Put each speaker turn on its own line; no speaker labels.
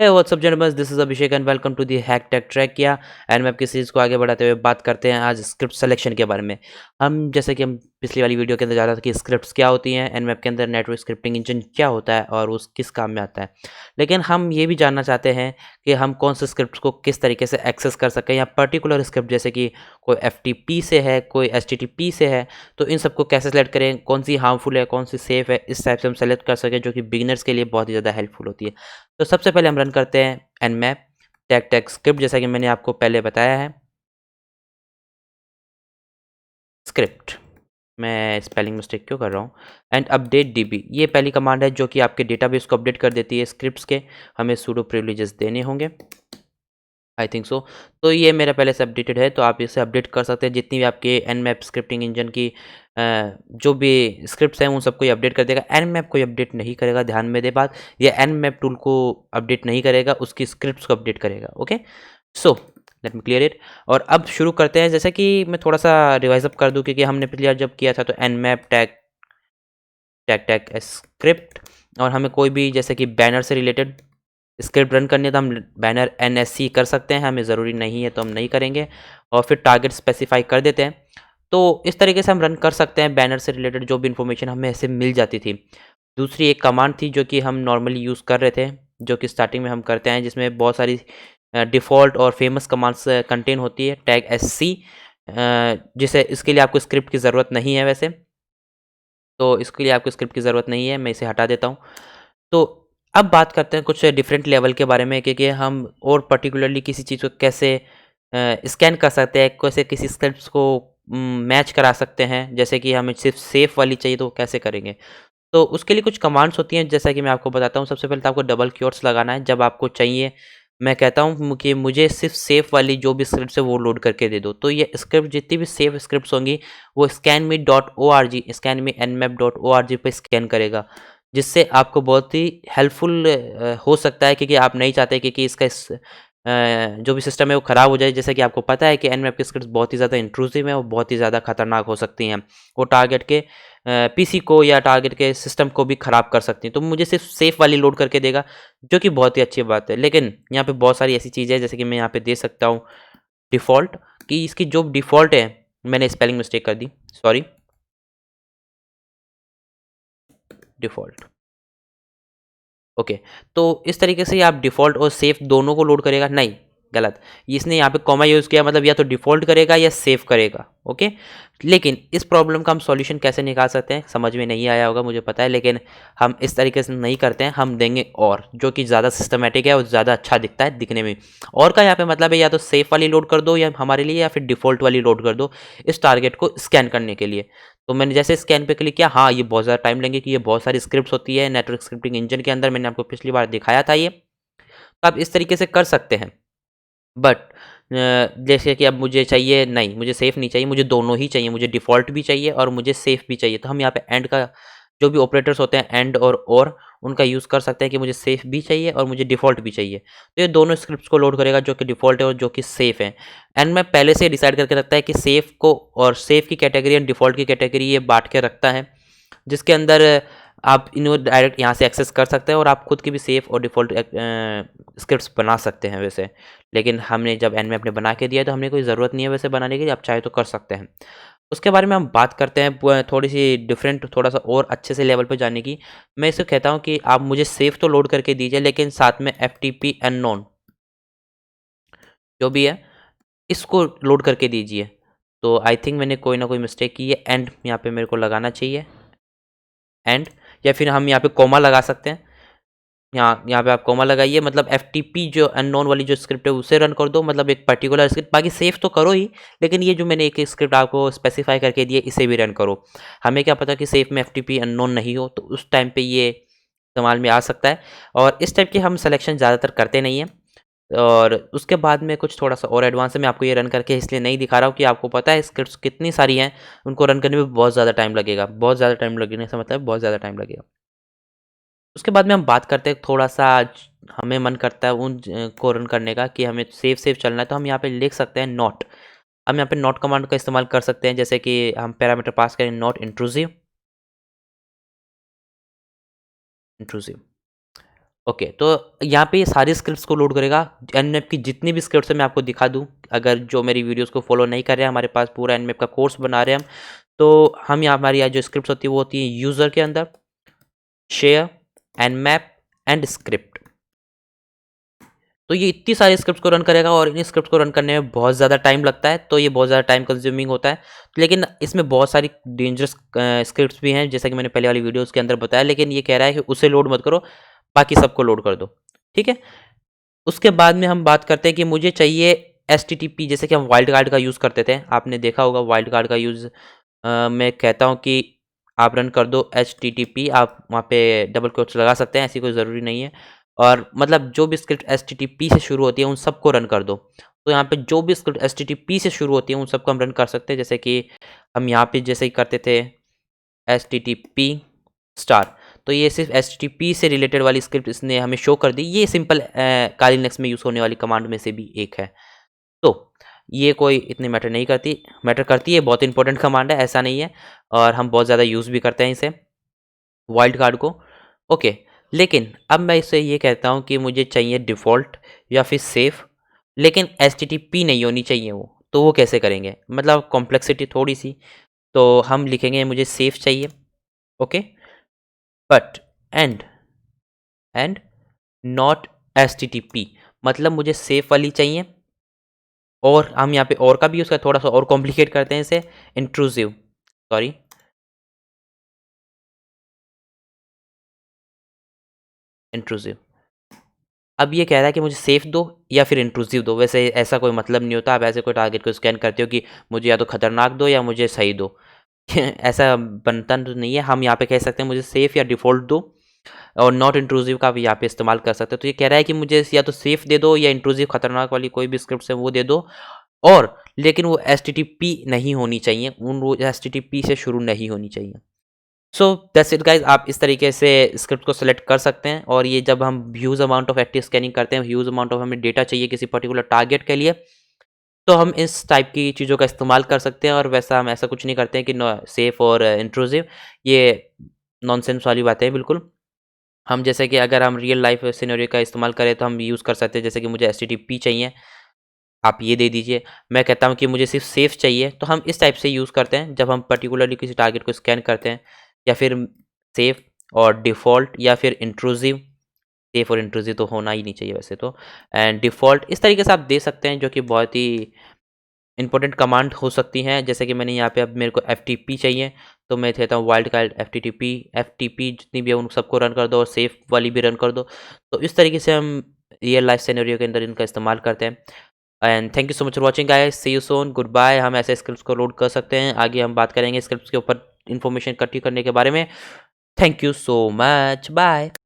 Hey what's up gentleman, this is Abhishek and welcome to the hack tech track किया। And मैं आपकी series को आगे बढ़ाते हुए बात करते हैं आज स्क्रिप्ट सिलेक्शन के बारे में। हम जैसे कि हम पिछली वाली वीडियो के अंदर जा रहा था कि स्क्रिप्ट्स क्या होती हैं, एनमैप के अंदर नेटवर्क स्क्रिप्टिंग इंजन क्या होता है और उस किस काम में आता है। लेकिन हम ये भी जानना चाहते हैं कि हम कौन से स्क्रिप्ट्स को किस तरीके से एक्सेस कर सकें, या पर्टिकुलर स्क्रिप्ट जैसे कि कोई एफ से है, कोई एच से है, तो इन सबको कैसे सेलेक्ट करें, कौन सी हार्मफुल है, कौन सी सेफ़ है, इस टाइप से हम सेलेक्ट कर सकें, जो कि बिगिनर्स के लिए बहुत ही ज़्यादा हेल्पफुल होती है। तो सबसे पहले हम रन करते हैं एनमैप टैग टैग स्क्रिप्ट, जैसा कि मैंने आपको पहले बताया है। स्क्रिप्ट, मैं स्पेलिंग मिस्टेक क्यों कर रहा हूँ। एंड अपडेट डीबी, ये पहली कमांड है जो कि आपके डेटाबेस को अपडेट कर देती है स्क्रिप्ट्स के। हमें सूडो प्रिविलेजेस देने होंगे, आई थिंक सो। तो ये मेरा पहले से अपडेटेड है, तो आप इसे अपडेट कर सकते हैं। जितनी भी आपके एनमैप स्क्रिप्टिंग इंजन की जो भी स्क्रिप्ट्स हैं उन सबको ये अपडेट कर देगा। एनमैप को अपडेट नहीं करेगा, ध्यान में दे बात। ये एनमैप टूल को अपडेट नहीं करेगा, उसकी स्क्रिप्ट्स को अपडेट करेगा। Okay, so let me clear it. और अब शुरू करते हैं। जैसे कि मैं थोड़ा सा रिवाइज अप कर दूं, क्योंकि हमने पिछली बार जब किया था तो Nmap tag tag tag script, और हमें कोई भी जैसे कि बैनर से रिलेटेड स्क्रिप्ट रन करनी है तो हम बैनर एनएससी कर सकते हैं। हमें ज़रूरी नहीं है तो हम नहीं करेंगे। और फिर टारगेट स्पेसिफाई कर देते हैं। तो इस तरीके से हम रन कर सकते हैं बैनर से रिलेटेड जो भी इन्फॉर्मेशन हमें ऐसे मिल जाती थी। दूसरी एक कमांड थी जो कि हम नॉर्मली यूज़ कर रहे थे, जो कि स्टार्टिंग में हम करते हैं, जिसमें बहुत सारी डिफ़ॉल्ट और फेमस कमांड्स कंटेन होती है। टैग एससी, जिसे इसके लिए आपको स्क्रिप्ट की ज़रूरत नहीं है वैसे, तो इसके लिए आपको स्क्रिप्ट की ज़रूरत नहीं है, मैं इसे हटा देता हूँ। तो अब बात करते हैं कुछ डिफरेंट लेवल के बारे में, कि हम और पर्टिकुलरली किसी चीज़ को कैसे स्कैन कर सकते हैं, कैसे किसी स्क्रिप्ट्स को मैच करा सकते हैं। जैसे कि हमें सिर्फ सेफ वाली चाहिए तो कैसे करेंगे। तो उसके लिए कुछ कमांड्स होती हैं, जैसा कि मैं आपको बताता हूँ। सबसे पहले तो आपको डबल क्योट्स लगाना है जब आपको चाहिए। मैं कहता हूँ कि मुझे सिर्फ सेफ वाली जो भी स्क्रिप्ट्स है वो लोड करके दे दो। तो ये स्क्रिप्ट जितनी भी सेफ स्क्रिप्ट्स होंगी वो scanme.org, scanme.nmap.org पे स्कैन करेगा, जिससे आपको बहुत ही हेल्पफुल हो सकता है। क्योंकि आप नहीं चाहते कि इसका जो भी सिस्टम है वो ख़राब हो जाए। जैसे कि आपको पता है कि एनमैप की स्क्रिप्ट्स बहुत ही ज़्यादा इंट्रूसिव हैं और बहुत ही ज़्यादा खतरनाक हो सकती हैं। वो टारगेट के पीसी को या टारगेट के सिस्टम को भी ख़राब कर सकती हैं। तो मुझे सिर्फ सेफ वाली लोड करके देगा, जो कि बहुत ही अच्छी बात है। लेकिन यहाँ पे बहुत सारी ऐसी चीज़ें हैं, जैसे कि मैं यहाँ पे दे सकता हूँ डिफ़ॉल्ट, कि इसकी जो डिफ़ॉल्ट है, मैंने स्पेलिंग मिस्टेक कर दी, सॉरी। Default, okay. तो इस तरीके से आप डिफ़ॉल्ट और सेफ दोनों को लोड करेगा, नहीं, गलत। इसने यहाँ पे कॉमा यूज़ किया, मतलब या तो डिफ़ॉल्ट करेगा या सेव करेगा। ओके, लेकिन इस प्रॉब्लम का हम सॉल्यूशन कैसे निकाल सकते हैं, समझ में नहीं आया होगा मुझे पता है, लेकिन हम इस तरीके से नहीं करते हैं। हम देंगे और, जो कि ज़्यादा सिस्टमैटिक है और ज़्यादा अच्छा दिखता है दिखने में। और का यहाँ पे मतलब है या तो सेफ वाली लोड कर दो या हमारे लिए, या फिर डिफ़ॉल्ट वाली लोड कर दो इस टारगेट को स्कैन करने के लिए। तो मैंने जैसे स्कैन पे क्लिक किया, हाँ, ये बहुत ज़्यादा टाइम लेंगे, कि ये बहुत सारी स्क्रिप्ट्स होती है नेटवर्क स्क्रिप्टिंग इंजन के अंदर। मैंने आपको पिछली बार दिखाया था ये। तो आप इस तरीके से कर सकते हैं। बट जैसे कि अब मुझे चाहिए, नहीं, मुझे सेफ नहीं चाहिए, मुझे दोनों ही चाहिए। मुझे डिफ़ॉल्ट भी चाहिए और मुझे सेफ भी चाहिए। तो हम यहाँ पे एंड का जो भी ऑपरेटर्स होते हैं, एंड और उनका यूज़ कर सकते हैं, कि मुझे सेफ भी चाहिए और मुझे डिफ़ॉल्ट भी चाहिए। तो ये दोनों स्क्रिप्ट्स को लोड करेगा, जो कि डिफ़ॉल्ट है और जो कि सेफ है। एंड मैं पहले से डिसाइड करके रखता है कि सेफ को, और सेफ की कैटेगरी और डिफ़ॉल्ट की कैटेगरी ये बाँट के रखता है, जिसके अंदर आप इन्हें डायरेक्ट यहाँ से एक्सेस कर सकते हैं और आप खुद की भी सेफ और डिफ़ॉल्ट स्क्रिप्ट्स बना सकते हैं वैसे। लेकिन हमने जब एनमैप ने बना के दिया है तो हमें कोई ज़रूरत नहीं है वैसे बनाने की, आप चाहे तो कर सकते हैं। उसके बारे में हम बात करते हैं थोड़ी-सी डिफरेंट, थोड़ा-सा और अच्छे से लेवल पे जाने की। मैं इसे कहता हूँ कि आप मुझे सेफ तो लोड करके दीजिए, लेकिन साथ में एफटीपी अननोन जो भी है, इसको लोड करके दीजिए। तो आई थिंक मैंने कोई ना कोई मिस्टेक की है। एंड यहाँ पे मेरे को लगाना चाहिए, एंड, या फिर हम यहाँ पे कॉमा लगा सकते हैं। यहाँ यहाँ पे आप कॉमा लगाइए, मतलब एफटीपी जो अननोन वाली जो स्क्रिप्ट है उसे रन कर दो, मतलब एक पर्टिकुलर स्क्रिप्ट। बाकी सेव तो करो ही, लेकिन ये जो मैंने एक स्क्रिप्ट आपको स्पेसिफाई करके दी है इसे भी रन करो। हमें क्या पता कि सेव में एफटीपी अननोन नहीं हो, तो उस टाइम पे ये इस्तेमाल में आ सकता है। और इस टाइप की हम सिलेक्शन ज़्यादातर करते नहीं हैं। और उसके बाद में कुछ थोड़ा सा और एडवांस है, मैं आपको ये रन करके इसलिए नहीं दिखा रहा हूँ कि आपको पता है स्क्रिप्ट्स कितनी सारी हैं, उनको रन करने में बहुत ज़्यादा टाइम लगेगा। बहुत ज़्यादा टाइम लगने से मतलब बहुत ज़्यादा टाइम लगेगा। उसके बाद में हम बात करते हैं थोड़ा-सा, हमें मन करता है उन को रन करने का, कि हमें सेफ चलना है, तो हम यहाँ पे लिख सकते हैं नॉट। हम यहाँ पे नॉट कमांड का इस्तेमाल कर सकते हैं, जैसे कि हम पैरामीटर पास करें नॉट इंट्रूसिव, इंट्रूसिव। ओके, तो यहाँ पे ये सारी स्क्रिप्ट्स को लोड करेगा। एनमैप की जितनी भी स्क्रिप्ट्स है मैं आपको दिखा दूँ, अगर जो मेरी वीडियोस को फॉलो नहीं कर रहे हैं, हमारे पास पूरा एनमैप का कोर्स बना रहे हैं हम, तो हम यहाँ हमारी यहाँ जो स्क्रिप्ट्स होती है वो होती है यूज़र के अंदर, शेयर, एनमैप एंड स्क्रिप्ट। तो ये इतनी सारी स्क्रिप्ट्स को रन करेगा और इन स्क्रिप्ट्स को रन करने में बहुत ज़्यादा टाइम लगता है, तो ये बहुत ज़्यादा टाइम कंज्यूमिंग होता है। लेकिन इसमें बहुत सारी डेंजरस स्क्रिप्ट्स भी हैं, जैसा कि मैंने पहले वाली वीडियोज़ के अंदर बताया, लेकिन ये कह रहा है कि उसे लोड मत करो, बाकी सबको लोड कर दो, ठीक है? उसके बाद में हम बात करते हैं कि मुझे चाहिए एचटीटीपी, जैसे कि हम वाइल्ड कार्ड का यूज़ करते थे, आपने देखा होगा वाइल्ड कार्ड का यूज़। मैं कहता हूँ कि आप रन कर दो एचटीटीपी, आप वहाँ पे डबल कोट्स लगा सकते हैं, ऐसी कोई ज़रूरी नहीं है। और मतलब जो भी स्क्रिप्ट एचटीटीपी से शुरू होती है उन सबको रन कर दो। तो यहाँ पे जो भी स्क्रिप्ट एचटीटीपी से शुरू होती है उन सबको हम रन कर सकते हैं, जैसे कि हम यहाँ पे जैसे ही करते थे एचटीटीपी स्टार, तो ये सिर्फ एचटीटीपी से रिलेटेड वाली स्क्रिप्ट इसने हमें शो कर दी। ये सिंपल काली लिनक्स में यूज़ होने वाली कमांड में से भी एक है। तो ये कोई इतनी मैटर नहीं करती, मैटर करती है, बहुत इंपॉर्टेंट कमांड है, ऐसा नहीं है, और हम बहुत ज़्यादा यूज़ भी करते हैं इसे, वाइल्ड कार्ड को। ओके, लेकिन अब मैं इससे ये कहता हूँ कि मुझे चाहिए डिफ़ॉल्ट या फिर सेफ़, लेकिन एचटीटीपी नहीं होनी चाहिए वो, तो वो कैसे करेंगे? मतलब कॉम्प्लेक्सिटी थोड़ी-सी, तो हम लिखेंगे मुझे सेफ़ चाहिए, okay, but and not HTTP, मतलब मुझे सेफ़ वाली चाहिए। और हम यहाँ पे और का भी यूज़ करते, थोड़ा-सा और कॉम्प्लिकेट करते हैं इसे, इंट्रूसिव, सॉरी, इंट्रूसिव। अब ये कह रहा है कि मुझे सेफ दो या फिर इंट्रूसिव दो। वैसे ऐसा कोई मतलब नहीं होता, आप ऐसे कोई टारगेट को स्कैन करते हो कि मुझे या तो खतरनाक दो या मुझे सही दो। ऐसा बनता तो नहीं है। हम यहाँ पे कह सकते हैं मुझे सेफ या डिफ़ॉल्ट दो, और नॉट इंट्रूसिव का भी यहाँ पे इस्तेमाल कर सकते हो। तो ये कह रहा है कि मुझे या तो सेफ दे दो या इंट्रूसिव खतरनाक वाली कोई भी स्क्रिप्ट्स है वो दे दो, और लेकिन वो एचटीटीपी नहीं होनी चाहिए, वो एचटीटीपी से शुरू नहीं होनी चाहिए। सो दैट्स इट गाइज, आप इस तरीके से स्क्रिप्ट को सेलेक्ट कर सकते हैं। और ये जब हम huge amount of active scanning करते हैं, ह्यूज अमाउंट ऑफ हमें डेटा चाहिए किसी पर्टिकुलर टारगेट के लिए, तो हम इस टाइप की चीज़ों का इस्तेमाल कर सकते हैं। और वैसा हम ऐसा कुछ नहीं करते हैं कि सेफ और इंट्रूसिव, ये नॉनसेंस वाली बातें हैं बिल्कुल। हम जैसे कि अगर हम रियल लाइफ सिनेरियो का इस्तेमाल करें तो हम यूज़ कर सकते हैं, जैसे कि मुझे एचटीटीपी चाहिए, आप ये दे दीजिए। मैं कहता हूँ कि मुझे सिर्फ सेफ चाहिए, तो हम इस टाइप से यूज़ करते हैं जब हम पर्टिकुलरली किसी टारगेट को स्कैन करते हैं, या फिर सेफ और डिफ़ॉल्ट या फिर इंट्रूसिव। सेफ और इंट्रूसिव तो होना ही नहीं चाहिए वैसे तो, एंड डिफ़ॉल्ट इस तरीके से आप दे सकते हैं, जो कि बहुत ही इंपॉर्टेंट कमांड हो सकती हैं। जैसे कि मैंने यहाँ पे, अब मेरे को एफटीपी चाहिए, तो मैं कहता हूँ वाइल्ड कार्ड एफटीपी जितनी भी है उन सबको रन कर दो और सेफ वाली भी रन कर दो। तो इस तरीके से हम रियल लाइफ सिनेरियो के अंदर इनका इस्तेमाल करते हैं। And thank you so much for watching guys, see you soon, goodbye. हम ऐसे स्क्रिप्ट्स को लोड कर सकते हैं, आगे हम बात करेंगे स्क्रिप्ट्स के ऊपर इन्फॉर्मेशन इकट्ठी करने के बारे में। Thank you so much, bye.